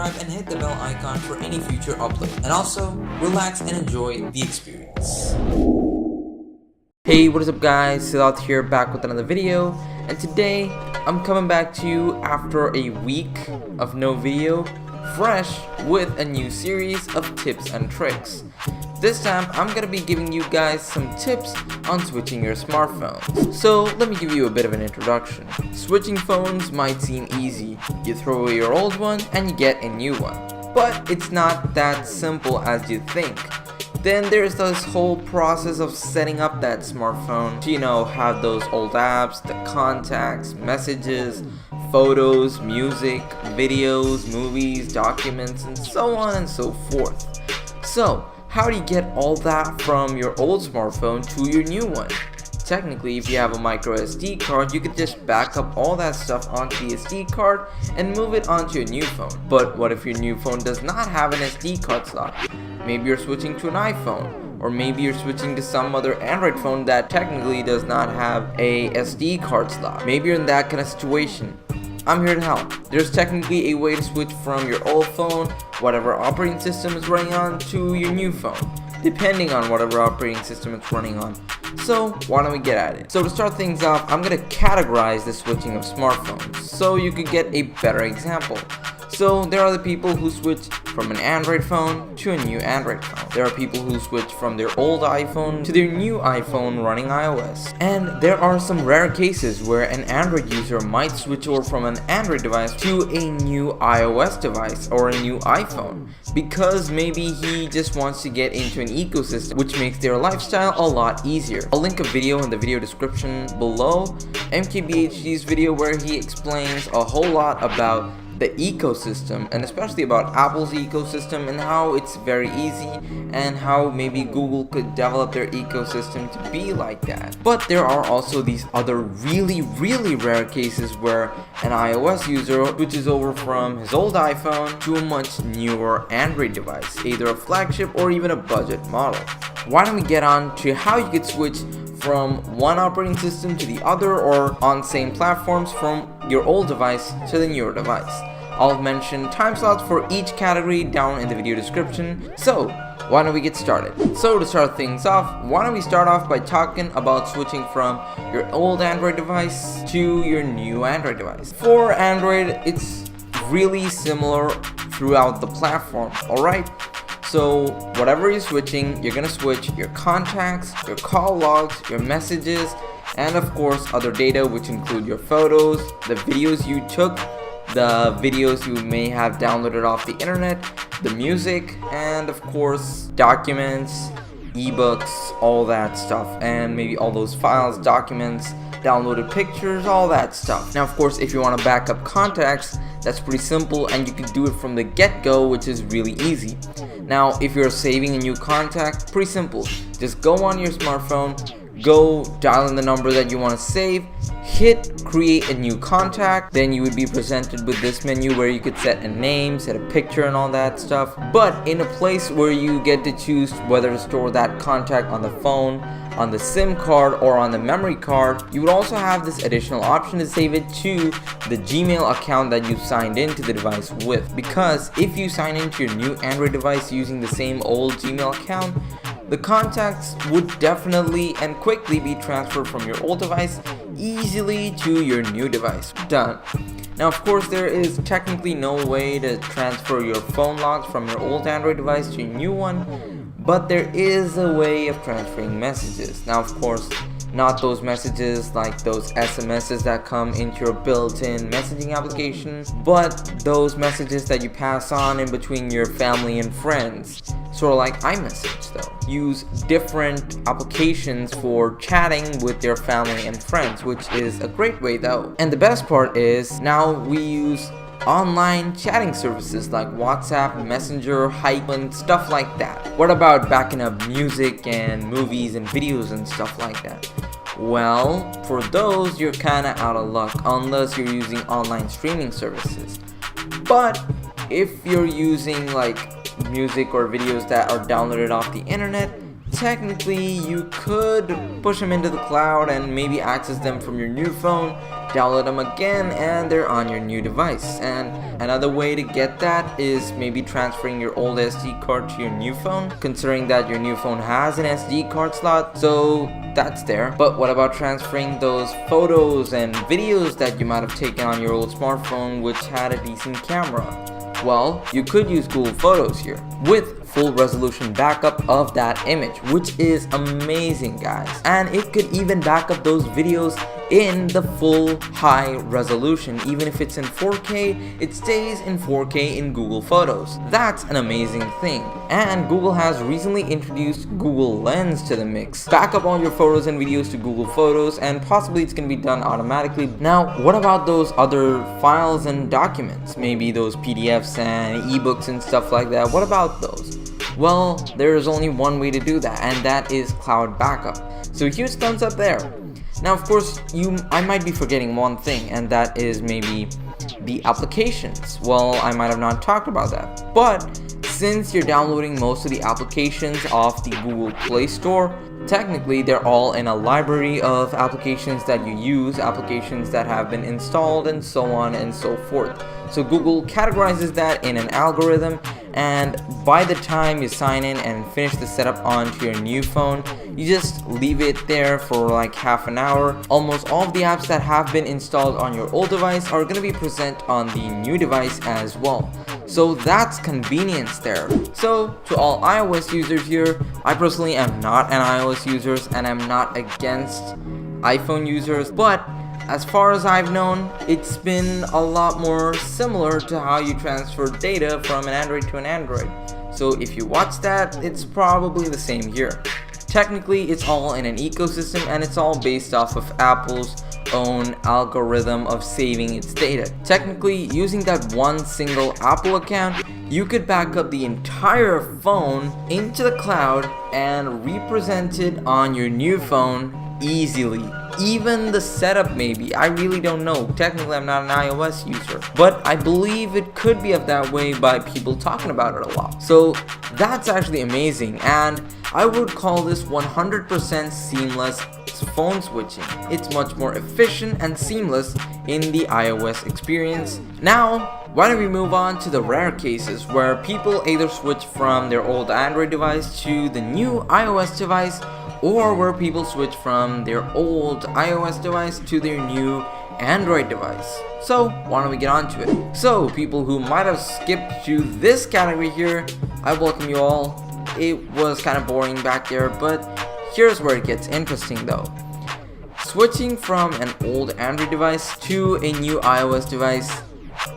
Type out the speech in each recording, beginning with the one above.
subscribe and hit the bell icon for any future upload. And also, relax and enjoy the experience. Hey, what is up guys, Siddharth here, back with another video, and today I'm coming back to you after a week of no video, fresh with a new series of tips and tricks. This time I'm gonna be giving you guys some tips on switching your smartphones. So let me give you a bit of an introduction. Switching phones might seem easy. You throw away your old one and you get a new one. But it's not that simple as you think. Then there's this whole process of setting up that smartphone to, have those old apps, the contacts, messages, photos, music, videos, movies, documents, and so on and so forth. So, how do you get all that from your old smartphone to your new one? Technically, if you have a micro SD card, you could just back up all that stuff onto the SD card and move it onto your new phone. But what if your new phone does not have an SD card slot? Maybe you're switching to an iPhone, or maybe you're switching to some other Android phone that technically does not have a SD card slot. Maybe you're in that kind of situation. I'm here to help. There's technically a way to switch from your old phone, whatever operating system is running on, to your new phone, depending on whatever operating system it's running on. So why don't we get at it? So to start things off, I'm gonna categorize the switching of smartphones so you could get a better example. So there are the people who switch from an Android phone to a new Android phone. There are people who switch from their old iPhone to their new iPhone running iOS. And there are some rare cases where an Android user might switch over from an Android device to a new iOS device or a new iPhone, because maybe he just wants to get into an ecosystem which makes their lifestyle a lot easier. I'll link a video in the video description below, MKBHD's video, where he explains a whole lot about the ecosystem, and especially about Apple's ecosystem and how it's very easy, and how maybe Google could develop their ecosystem to be like that. But there are also these other really rare cases where an iOS user switches over from his old iPhone to a much newer Android device, either a flagship or even a budget model. Why don't we get on to how you could switch from one operating system to the other, or on same platforms from your old device to the newer device. I'll mention time slots for each category down in the video description. So why don't we get started? So to start things off, why don't we start off by talking about switching from your old Android device to your new Android device. For Android, it's really similar throughout the platform, alright? So whatever you're switching, you're gonna switch your contacts, your call logs, your messages, and of course other data, which include your photos, the videos you took, the videos you may have downloaded off the internet, the music, and of course documents, ebooks, all that stuff, and maybe all those files, documents, downloaded pictures, all that stuff. Now of course, if you want to back up contacts, that's pretty simple, and you can do it from the get-go, which is really easy. Now if you're saving a new contact, pretty simple. Just go on your smartphone, go dial in the number that you want to save, hit create a new contact, then you would be presented with this menu where you could set a name, set a picture, and all that stuff. But in a place where you get to choose whether to store that contact on the phone, on the SIM card, or on the memory card, you would also have this additional option to save it to the Gmail account that you signed into the device with. Because if you sign into your new Android device using the same old Gmail account, the contacts would definitely and quickly be transferred from your old device easily to your new device. Done. Now of course, there is technically no way to transfer your phone logs from your old Android device to your new one, but there is a way of transferring messages. Now of course, not those messages like those SMSs that come into your built-in messaging application, but those messages that you pass on in between your family and friends, sort of like iMessage though. Use different applications for chatting with your family and friends, which is a great way though. And the best part is, now we use online chatting services like WhatsApp, Messenger, Hype, and stuff like that. What about backing up music and movies and videos and stuff like that? Well, for those you're kinda out of luck unless you're using online streaming services. But if you're using like music or videos that are downloaded off the internet, technically you could push them into the cloud and maybe access them from your new phone, download them again, and they're on your new device. And another way to get that is maybe transferring your old SD card to your new phone, considering that your new phone has an SD card slot, so that's there. But what about transferring those photos and videos that you might have taken on your old smartphone which had a decent camera? Well, you could use Google Photos here with full resolution backup of that image, which is amazing, guys. And it could even back up those videos in the full high resolution. Even if it's in 4K, it stays in 4K in Google Photos. That's an amazing thing. And Google has recently introduced Google Lens to the mix. Back up all your photos and videos to Google Photos, and possibly it's going to be done automatically. Now, what about those other files and documents? Maybe those PDFs and ebooks and stuff like that. What about those? Well, there is only one way to do that, and that is cloud backup. So huge thumbs up there. Now, of course, I might be forgetting one thing, and that is maybe the applications. Well, I might have not talked about that. But since you're downloading most of the applications off the Google Play Store, technically they're all in a library of applications that you use, applications that have been installed, and so on and so forth. So Google categorizes that in an algorithm, and by the time you sign in and finish the setup onto your new phone, you just leave it there for like half an hour. Almost all of the apps that have been installed on your old device are going to be present on the new device as well. So that's convenience there. So to all iOS users here, I personally am not an iOS user and I'm not against iPhone users, but as far as I've known, it's been a lot more similar to how you transfer data from an Android to an Android. So if you watch that, it's probably the same here. Technically, it's all in an ecosystem, and it's all based off of Apple's own algorithm of saving its data. Technically, using that one single Apple account, you could back up the entire phone into the cloud and represent it on your new phone easily. Even the setup, maybe, I really don't know. Technically, I'm not an iOS user, but I believe it could be of that way by people talking about it a lot. So that's actually amazing, and I would call this 100% seamless phone switching. It's much more efficient and seamless in the iOS experience. Now, why don't we move on to the rare cases where people either switch from their old Android device to the new iOS device, or where people switch from their old iOS device to their new Android device. So why don't we get on to it? So people who might have skipped to this category here, I welcome you all. It was kind of boring back there, but here's where it gets interesting though. Switching from an old Android device to a new iOS device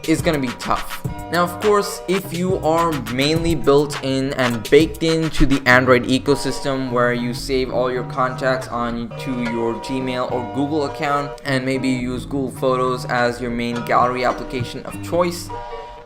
is gonna be tough. Now, of course, if you are mainly built in and baked into the Android ecosystem where you save all your contacts onto your Gmail or Google account, and maybe you use Google Photos as your main gallery application of choice,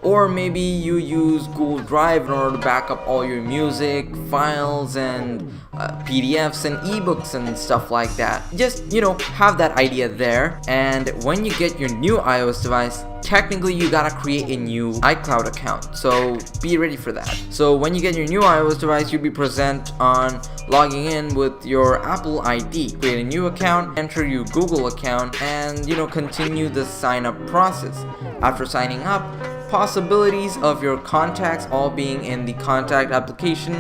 or maybe you use Google Drive in order to back up all your music, files, and PDFs and ebooks and stuff like that. Just, have that idea there. And when you get your new iOS device, technically you gotta create a new iCloud account. So be ready for that. So when you get your new iOS device, you'll be present on logging in with your Apple ID. Create a new account, enter your Google account, and continue the sign up process. After signing up, possibilities of your contacts all being in the contact application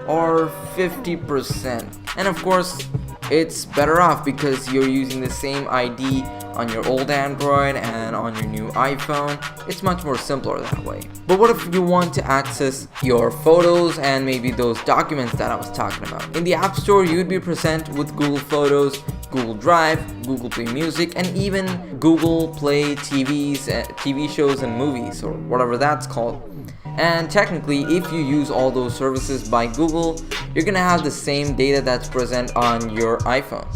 are 50%. And of course, it's better off because you're using the same ID on your old Android and on your new iPhone. It's much more simpler that way. But what if you want to access your photos and maybe those documents that I was talking about? In the App Store, you'd be present with Google Photos, Google Drive, Google Play Music, and even Google Play TV shows and movies, or whatever that's called. And technically, if you use all those services by Google, you're gonna have the same data that's present on your iPhone.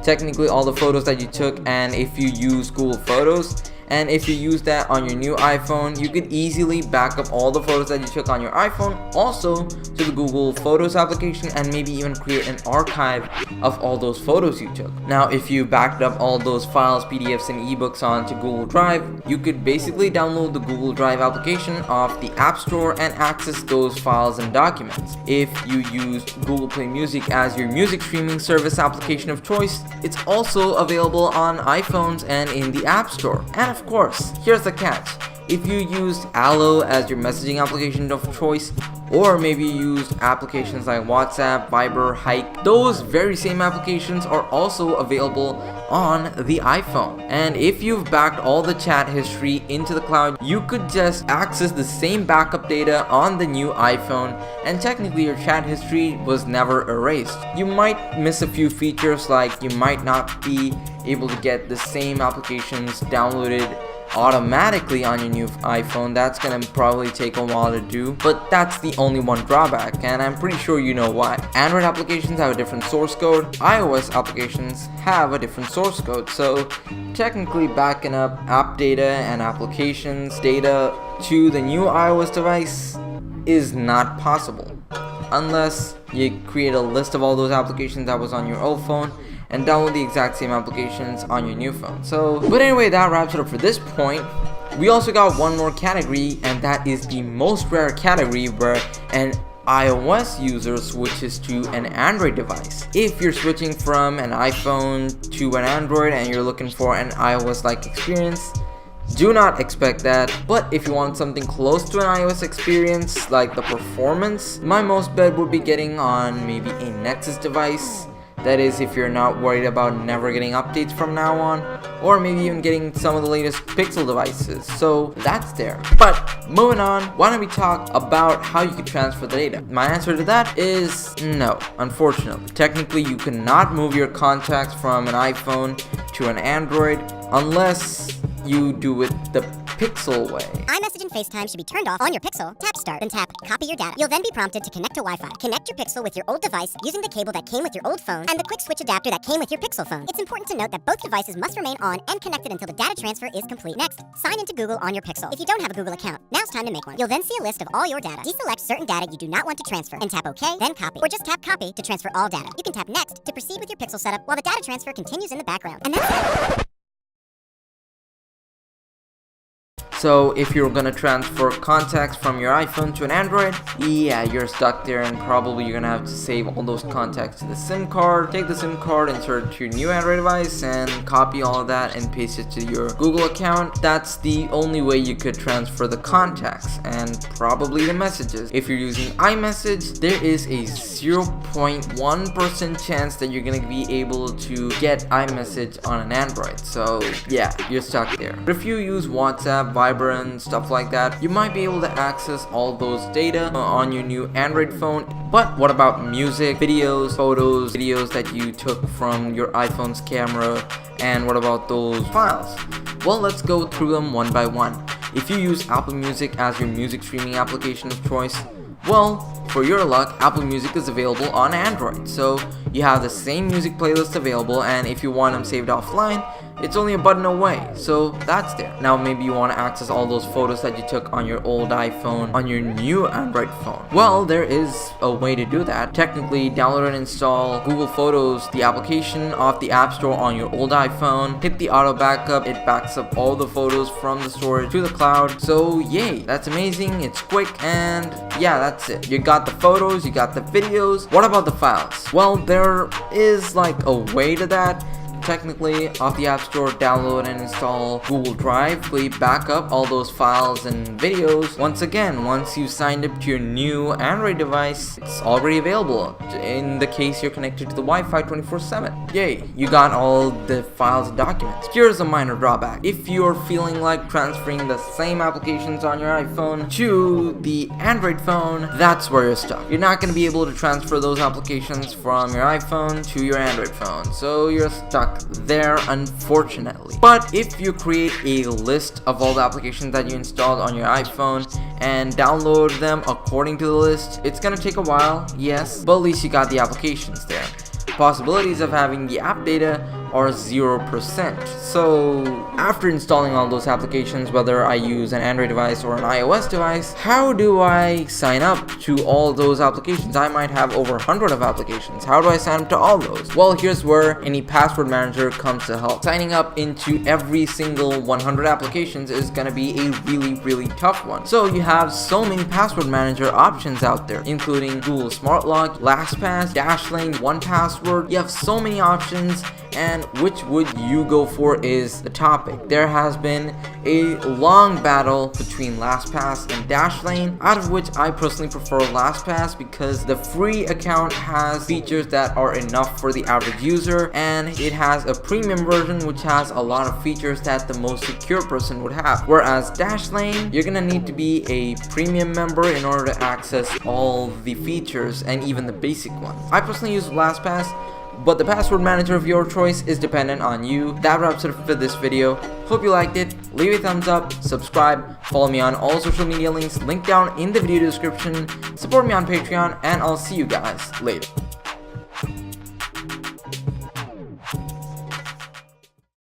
Technically, all the photos that you took, and if you use Google Photos And if you use that on your new iPhone, you could easily back up all the photos that you took on your iPhone also to the Google Photos application, and maybe even create an archive of all those photos you took. Now, if you backed up all those files, PDFs and ebooks onto Google Drive, you could basically download the Google Drive application off the App Store and access those files and documents. If you used Google Play Music as your music streaming service application of choice, it's also available on iPhones and in the App Store. And of course, here's the catch. If you used Allo as your messaging application of choice, or maybe you used applications like WhatsApp, Viber, Hike, those very same applications are also available on the iPhone. And if you've backed all the chat history into the cloud, you could just access the same backup data on the new iPhone, and technically your chat history was never erased. You might miss a few features, like you might not be able to get the same applications downloaded automatically on your new iPhone. That's gonna probably take a while to do, but that's the only one drawback, and I'm pretty sure you know why. Android applications have a different source code, iOS applications have a different source code, so technically backing up app data and applications data to the new iOS device is not possible unless you create a list of all those applications that was on your old phone and download the exact same applications on your new phone. But anyway, that wraps it up for this point. We also got one more category, and that is the most rare category, where an iOS user switches to an Android device. If you're switching from an iPhone to an Android and you're looking for an iOS-like experience, do not expect that. But if you want something close to an iOS experience, like the performance, my most bet would be getting on maybe a Nexus device. That is, if you're not worried about never getting updates from now on, or maybe even getting some of the latest Pixel devices. So that's there. But moving on, why don't we talk about how you can transfer the data? My answer to that is no, unfortunately. Technically, you cannot move your contacts from an iPhone to an Android unless you do it the Pixel way. iMessage and FaceTime should be turned off on your Pixel. Tap Start, then tap Copy Your Data. You'll then be prompted to connect to Wi-Fi. Connect your Pixel with your old device using the cable that came with your old phone and the quick switch adapter that came with your Pixel phone. It's important to note that both devices must remain on and connected until the data transfer is complete. Next, sign into Google on your Pixel. If you don't have a Google account, now's time to make one. You'll then see a list of all your data. Deselect certain data you do not want to transfer and tap OK, then Copy. Or just tap Copy to transfer all data. You can tap Next to proceed with your Pixel setup while the data transfer continues in the background. And that's it. So if you're gonna transfer contacts from your iPhone to an Android, yeah, you're stuck there, and probably you're gonna have to save all those contacts to the SIM card, take the SIM card, insert it to your new Android device, and copy all of that and paste it to your Google account. That's the only way you could transfer the contacts and probably the messages. If you're using iMessage, there is a 0.1% chance that you're gonna be able to get iMessage on an Android. So yeah, you're stuck there. But if you use WhatsApp, Viber, and stuff like that, you might be able to access all those data on your new Android phone. But what about music, videos, photos, videos that you took from your iPhone's camera, and what about those files? Well, let's go through them one by one. If you use Apple Music as your music streaming application of choice, well, for your luck, Apple Music is available on Android, so you have the same music playlist available, and if you want them saved offline, it's only a button away, so that's there. Now maybe you want to access all those photos that you took on your old iPhone on your new Android phone. Well, there is a way to do that. Technically, download and install Google Photos, the application, off the App Store on your old iPhone. Hit the auto backup, it backs up all the photos from the storage to the cloud. So yay, that's amazing, it's quick, and yeah, that's it. You got the photos, you got the videos. What about the files? Well, there is like a way to that. Technically, off the App Store, download and install Google Drive. We back up all those files and videos. Once again, once you signed up to your new Android device, it's already available in the case you're connected to the Wi-Fi 24/7. Yay, you got all the files and documents. Here's a minor drawback. If you're feeling like transferring the same applications on your iPhone to the Android phone, that's where you're stuck. You're not going to be able to transfer those applications from your iPhone to your Android phone, so you're stuck there, unfortunately. But if you create a list of all the applications that you installed on your iPhone and download them according to the list, it's gonna take a while, yes, but at least you got the applications there. Possibilities of having the app data are 0%. So after installing all those applications, whether I use an Android device or an iOS device, how do I sign up to all those applications? I might have over 100 of applications. How do I sign up to all those? Well, here's where any password manager comes to help. Signing up into every single 100 applications is gonna be a really tough one. So you have so many password manager options out there, including Google Smart Lock, LastPass, Dashlane, 1Password. You have so many options, and which would you go for is the topic. There has been a long battle between LastPass and Dashlane, out of which I personally prefer LastPass because the free account has features that are enough for the average user, and it has a premium version which has a lot of features that the most secure person would have. Whereas Dashlane, you're gonna need to be a premium member in order to access all the features and even the basic ones. I personally use LastPass, but the password manager of your choice is dependent on you. That wraps it up for this video. Hope you liked it. Leave a thumbs up, subscribe, follow me on all social media links linked down in the video description, support me on Patreon, and I'll see you guys later.